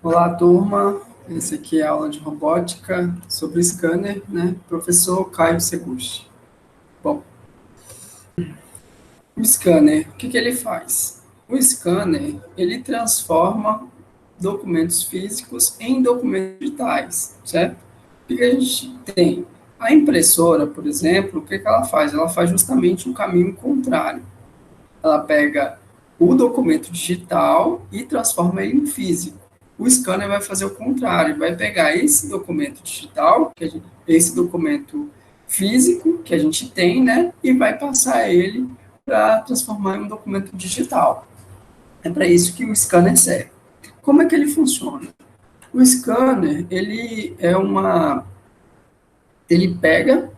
Olá, turma. Esse aqui é a aula de robótica sobre scanner, né? Professor Caio Seguchi. Bom, o scanner, o que ele faz? O scanner, ele transforma documentos físicos em documentos digitais, certo? O que a gente tem? A impressora, por exemplo, o que ela faz? Ela faz justamente um caminho contrário. Ela pega o documento digital e transforma ele em físico. O scanner vai fazer o contrário, vai pegar esse documento digital, esse documento físico que a gente tem, né, e vai passar ele para transformar em um documento digital. É para isso que o scanner serve. Como é que ele funciona? O scanner, ele pega,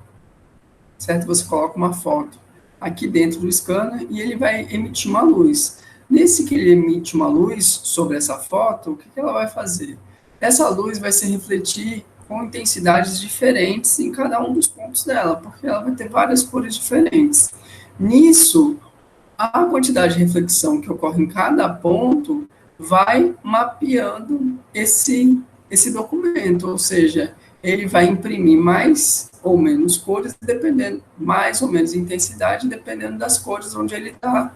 certo? Você coloca uma foto aqui dentro do scanner e ele vai emitir uma luz. Nesse que ele emite uma luz sobre essa foto, o que ela vai fazer? Essa luz vai se refletir com intensidades diferentes em cada um dos pontos dela, porque ela vai ter várias cores diferentes. Nisso, a quantidade de reflexão que ocorre em cada ponto vai mapeando esse documento, ou seja, ele vai imprimir mais ou menos cores, dependendo, mais ou menos intensidade, dependendo das cores onde ele está,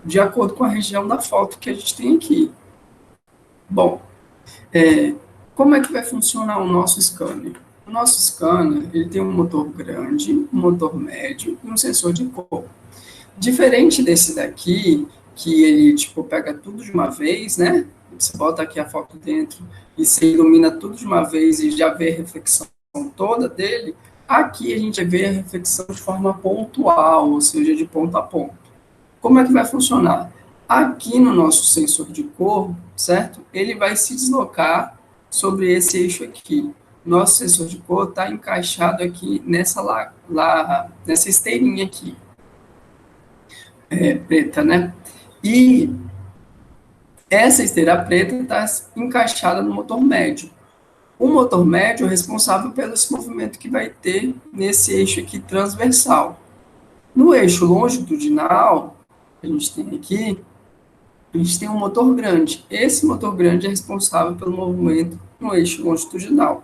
de acordo com a região da foto que a gente tem aqui. Bom, como é que vai funcionar o nosso scanner? O nosso scanner ele tem um motor grande, um motor médio e um sensor de cor. Diferente desse daqui, que ele, tipo, pega tudo de uma vez, né? Você bota aqui a foto dentro e você ilumina tudo de uma vez e já vê a reflexão toda dele. Aqui a gente vê a reflexão de forma pontual, ou seja, de ponto a ponto. Como é que vai funcionar? Aqui no nosso sensor de cor, certo? Ele vai se deslocar sobre esse eixo aqui. Nosso sensor de cor está encaixado aqui nessa esteirinha aqui preta, né? E essa esteira preta está encaixada no motor médio. O motor médio é responsável pelo esse movimento que vai ter nesse eixo aqui transversal. No eixo longitudinal, que a gente tem aqui, a gente tem um motor grande. Esse motor grande é responsável pelo movimento no eixo longitudinal.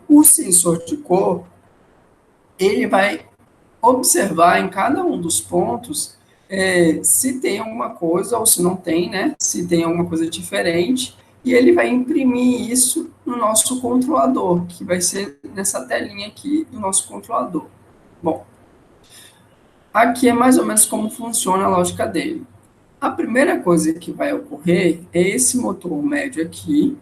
O sensor de cor, ele vai observar em cada um dos pontos se tem alguma coisa ou se não tem, né? Se tem alguma coisa diferente, e ele vai imprimir isso no nosso controlador, que vai ser nessa telinha aqui do nosso controlador. Bom, aqui é mais ou menos como funciona a lógica dele. A primeira coisa que vai ocorrer é esse motor médio aqui,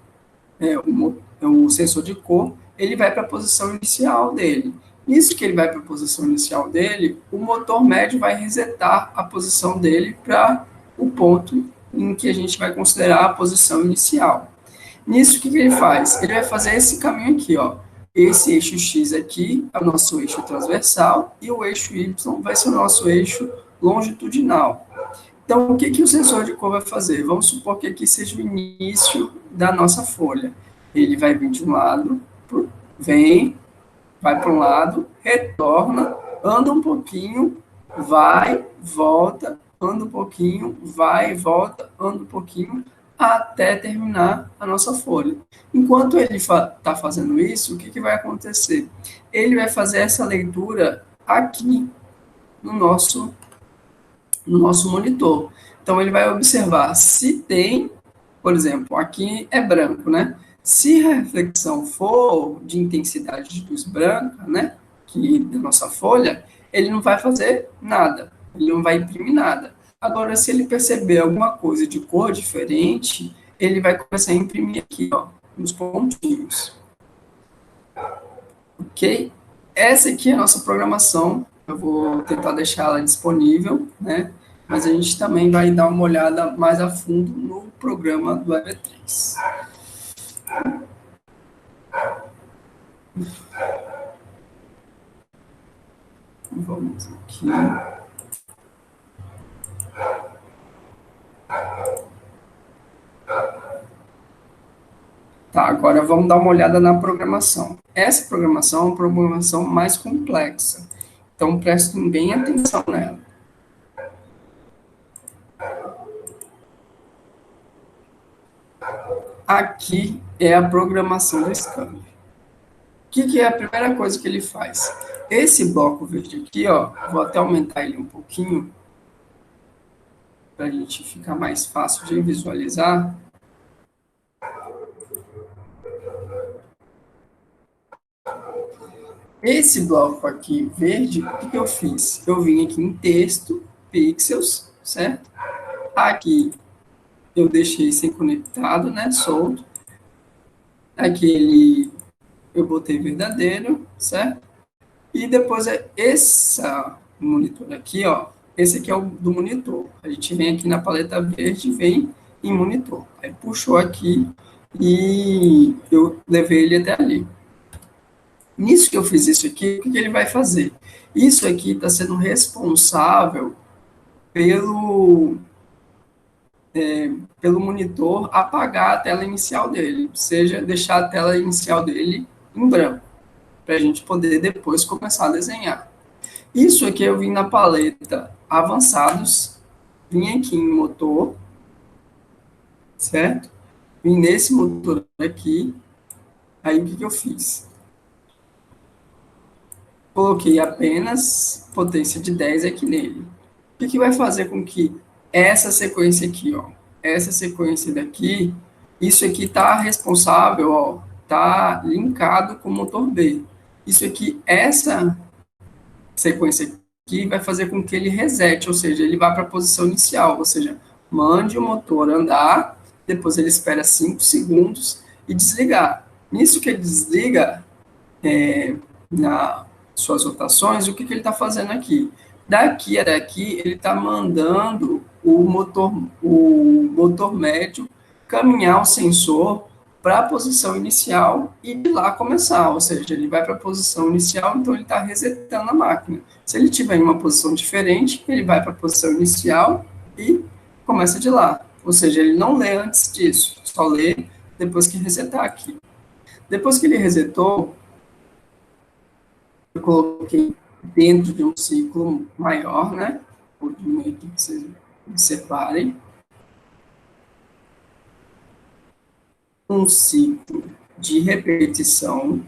o sensor de cor, ele vai para a posição inicial dele. Nisso que ele vai para a posição inicial dele, o motor médio vai resetar a posição dele para o ponto em que a gente vai considerar a posição inicial. Nisso, o que ele faz? Ele vai fazer esse caminho aqui, ó. Esse eixo X aqui é o nosso eixo transversal e o eixo Y vai ser o nosso eixo longitudinal. Então, o que o sensor de cor vai fazer? Vamos supor que aqui seja o início da nossa folha. Ele vai vir de um lado, vem, vai para um lado, retorna, anda um pouquinho, vai, volta, anda um pouquinho, vai, volta, anda um pouquinho, até terminar a nossa folha. Enquanto ele está fazendo isso, o que vai acontecer? Ele vai fazer essa leitura aqui no nosso monitor. Então, ele vai observar se tem, por exemplo, aqui é branco, né? Se a reflexão for de intensidade de luz branca, né, que da nossa folha, ele não vai fazer nada, ele não vai imprimir nada. Agora, se ele perceber alguma coisa de cor diferente, ele vai começar a imprimir aqui, ó, nos pontinhos. Ok? Essa aqui é a nossa programação. Eu vou tentar deixar ela disponível, né? Mas a gente também vai dar uma olhada mais a fundo no programa do EV3. Vamos aqui. Tá, agora vamos dar uma olhada na programação. Essa programação é uma programação mais complexa. Então, prestem bem atenção nela. aqui é a programação do scanner. O que é a primeira coisa que ele faz? Esse bloco verde aqui, ó, vou até aumentar ele um pouquinho, para a gente ficar mais fácil de visualizar. Esse bloco aqui verde, o que eu fiz? Eu vim aqui em texto, pixels, certo? Aqui eu deixei sem conectado, né, solto. Aqui eu botei verdadeiro, certo? E depois esse monitor aqui, ó, esse aqui é o do monitor. A gente vem aqui na paleta verde e vem em monitor. Aí puxou aqui e eu levei ele até ali. Nisso que eu fiz isso aqui, o que ele vai fazer? Isso aqui está sendo responsável pelo, pelo monitor apagar a tela inicial dele, ou seja, deixar a tela inicial dele em branco, para a gente poder depois começar a desenhar. Isso aqui eu vim na paleta avançados, vim aqui em motor, certo? Vim nesse motor aqui, aí o que eu fiz? Coloquei apenas potência de 10 aqui nele. O que vai fazer com que essa sequência aqui, ó, essa sequência daqui, isso aqui está responsável, ó, está linkado com o motor B. Isso aqui, essa sequência aqui vai fazer com que ele resete, ou seja, ele vá para a posição inicial, ou seja, mande o motor andar, depois ele espera 5 segundos e desligar. Nisso que ele desliga, nas suas rotações, o que ele está fazendo aqui? Daqui a daqui, ele está mandando o motor médio caminhar o sensor para a posição inicial e de lá começar, ou seja, ele vai para a posição inicial, então ele está resetando a máquina. Se ele tiver em uma posição diferente, ele vai para a posição inicial e começa de lá. Ou seja, ele não lê antes disso, só lê depois que resetar aqui. Depois que ele resetou, eu coloquei dentro de um ciclo maior, né? Vou diminuir aqui para vocês observarem. Um ciclo de repetição,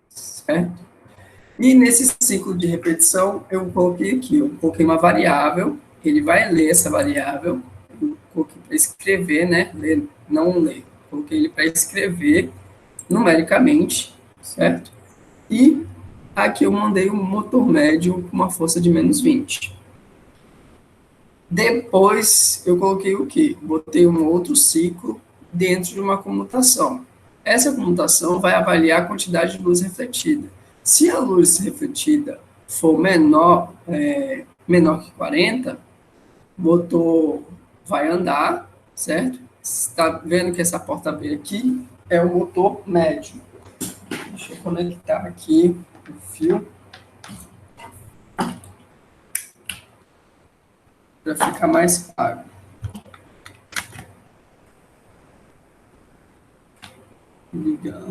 certo? E nesse ciclo de repetição, eu coloquei aqui, eu coloquei uma variável, ele vai ler essa variável, eu coloquei para escrever, né? Ler, não ler, coloquei ele para escrever numericamente, certo? E aqui eu mandei um motor médio com uma força de menos 20. Depois eu coloquei o quê? Botei um outro ciclo dentro de uma comutação. Essa comutação vai avaliar a quantidade de luz refletida. Se a luz refletida for menor que 40, o motor vai andar, certo? Você está vendo que essa porta B aqui é o motor médio. Deixa eu conectar aqui o fio para ficar mais claro. Ligar.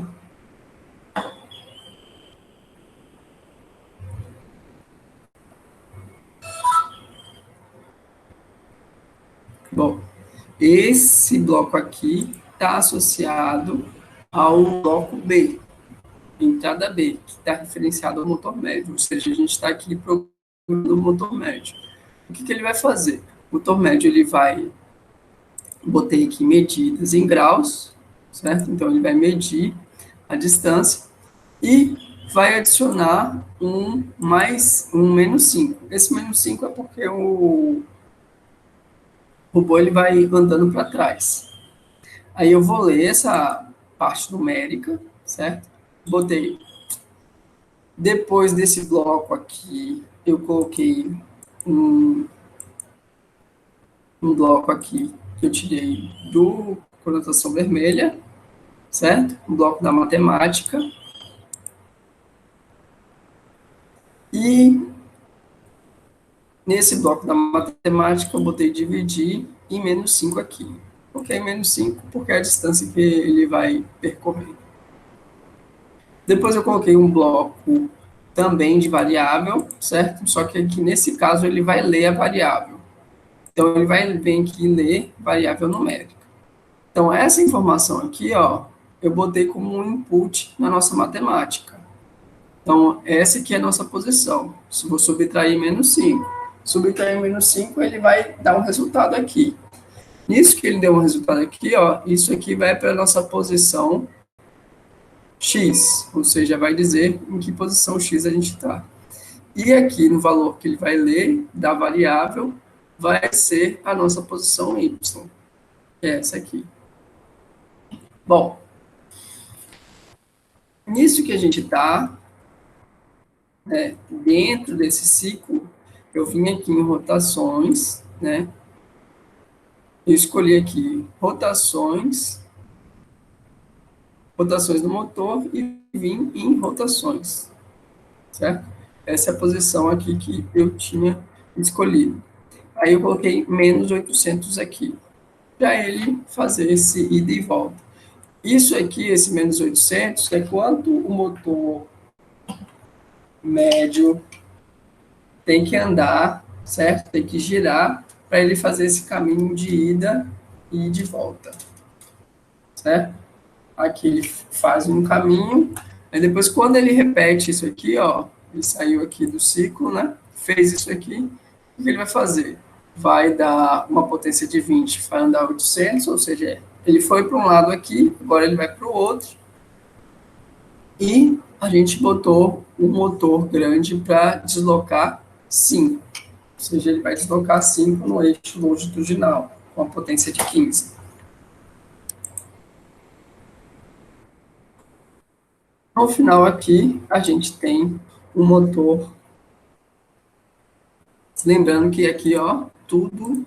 Bom, esse bloco aqui está associado ao bloco B, entrada B, que está referenciado ao motor médio, ou seja, a gente está aqui procurando o motor médio. O que ele vai fazer? O motor médio, ele vai, botei aqui medidas em graus, certo? Então, ele vai medir a distância e vai adicionar um menos 5. Esse menos 5 é porque o robô ele vai andando para trás. Aí eu vou ler essa parte numérica, certo? Botei. Depois desse bloco aqui, eu coloquei um bloco aqui que eu tirei do conotação vermelha, certo? Um bloco da matemática. E nesse bloco da matemática, eu botei dividir em menos 5 aqui. Por que menos 5? Porque é a distância que ele vai percorrer. Depois eu coloquei um bloco também de variável, certo? Só que aqui, nesse caso, ele vai ler a variável. Então, ele vai vir aqui e ler variável numérica. Então, essa informação aqui, ó, eu botei como um input na nossa matemática. Então, essa aqui é a nossa posição. Se eu vou subtrair menos 5. Subtrair menos 5, ele vai dar um resultado aqui. Nisso que ele deu um resultado aqui, ó, isso aqui vai para a nossa posição x, ou seja, vai dizer em que posição x a gente está. E aqui no valor que ele vai ler da variável, vai ser a nossa posição y, que é essa aqui. Bom, nisso que a gente está, né, dentro desse ciclo, eu vim aqui em rotações, né, eu escolhi aqui rotações do motor e vim em rotações, certo? Essa é a posição aqui que eu tinha escolhido. Aí eu coloquei menos 800 aqui, para ele fazer esse ida e volta. Isso aqui, esse menos 800, é quanto o motor médio tem que andar, certo? Tem que girar para ele fazer esse caminho de ida e de volta, certo? Aqui ele faz um caminho, aí depois quando ele repete isso aqui, ó, ele saiu aqui do ciclo, né? Fez isso aqui, o que ele vai fazer? Vai dar uma potência de 20, vai andar 800, ou seja, ele foi para um lado aqui, agora ele vai para o outro, e a gente botou um motor grande para deslocar 5, ou seja, ele vai deslocar 5 no eixo longitudinal, com a potência de 15. No final aqui, a gente tem um motor. Lembrando que aqui, ó, tudo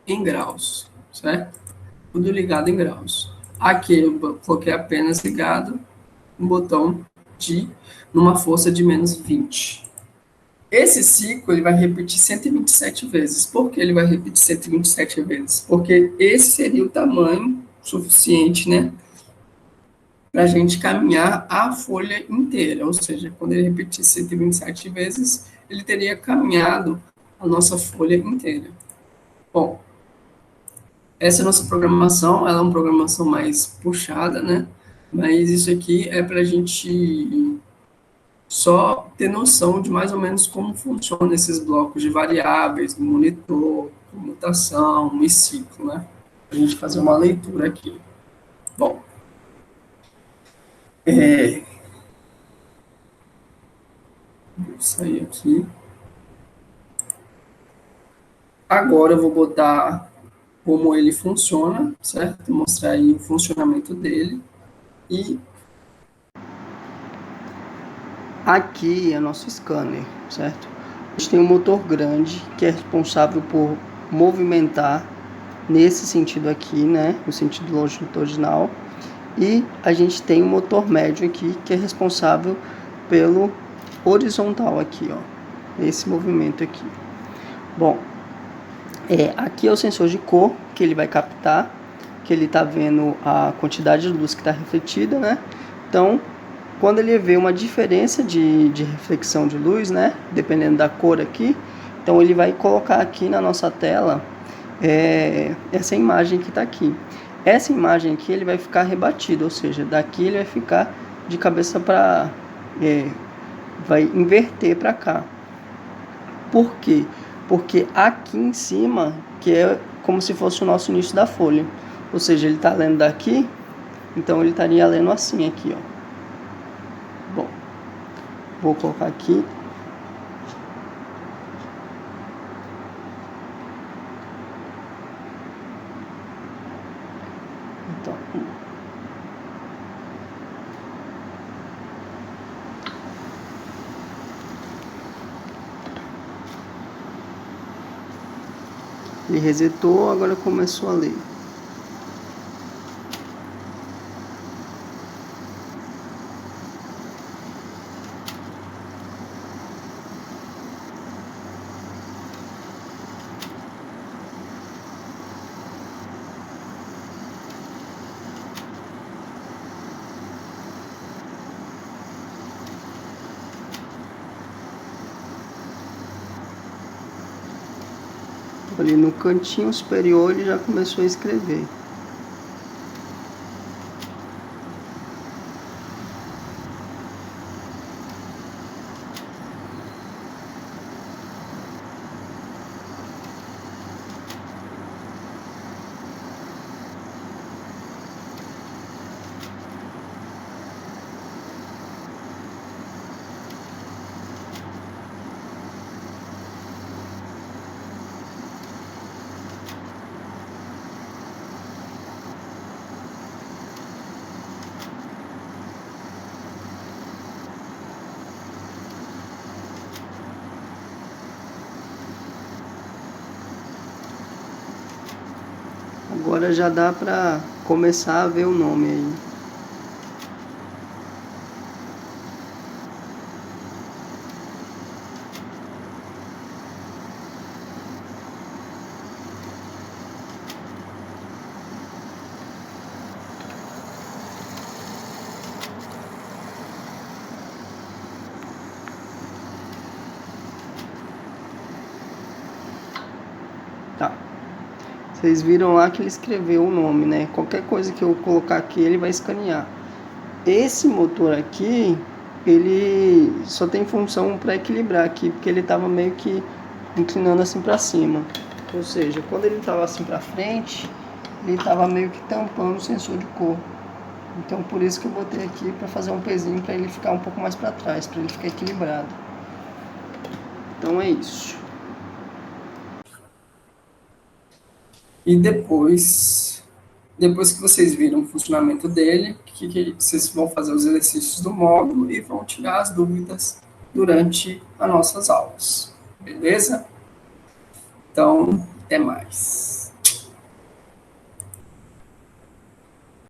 em graus, certo? Tudo ligado em graus. Aqui eu coloquei apenas ligado um botão de numa força de menos 20. Esse ciclo ele vai repetir 127 vezes. Por que ele vai repetir 127 vezes? Porque esse seria o tamanho suficiente, né, para a gente caminhar a folha inteira. Ou seja, quando ele repetir 127 vezes, ele teria caminhado a nossa folha inteira. Bom, essa é a nossa programação, ela é uma programação mais puxada, né? Mas isso aqui é para a gente só ter noção de mais ou menos como funcionam esses blocos de variáveis do monitor, comutação e ciclo, né? Para a gente fazer uma leitura aqui. Bom, vou sair aqui. Agora eu vou botar como ele funciona, certo? Mostrar aí o funcionamento dele. E aqui é nosso scanner, certo? A gente tem um motor grande que é responsável por movimentar nesse sentido aqui, né? No sentido longitudinal. E a gente tem um motor médio aqui que é responsável pelo horizontal aqui, ó. Esse movimento aqui. Bom, aqui é o sensor de cor que ele vai captar, que ele está vendo a quantidade de luz que está refletida, né? Então, quando ele vê uma diferença de reflexão de luz, né? Dependendo da cor aqui, então ele vai colocar aqui na nossa tela essa imagem que está aqui. Essa imagem aqui ele vai ficar rebatido, ou seja, daqui ele vai ficar de cabeça para... vai inverter para cá. Por quê? Porque aqui em cima, que é como se fosse o nosso início da folha. Ou seja, ele está lendo daqui, então ele estaria lendo assim aqui, ó. Bom, vou colocar aqui. Então, ele resetou, agora começou a ler. Ali no cantinho superior ele já começou a escrever. Agora já dá para começar a ver o nome aí. Tá. Vocês viram lá que ele escreveu o nome, né? Qualquer coisa que eu colocar aqui, ele vai escanear. Esse motor aqui, ele só tem função para equilibrar aqui, porque ele estava meio que inclinando assim para cima. Ou seja, quando ele estava assim para frente, ele estava meio que tampando o sensor de cor. Então por isso que eu botei aqui para fazer um pezinho para ele ficar um pouco mais para trás, para ele ficar equilibrado. Então é isso. E depois que vocês viram o funcionamento dele, que vocês vão fazer os exercícios do módulo e vão tirar as dúvidas durante as nossas aulas. Beleza? Então, até mais.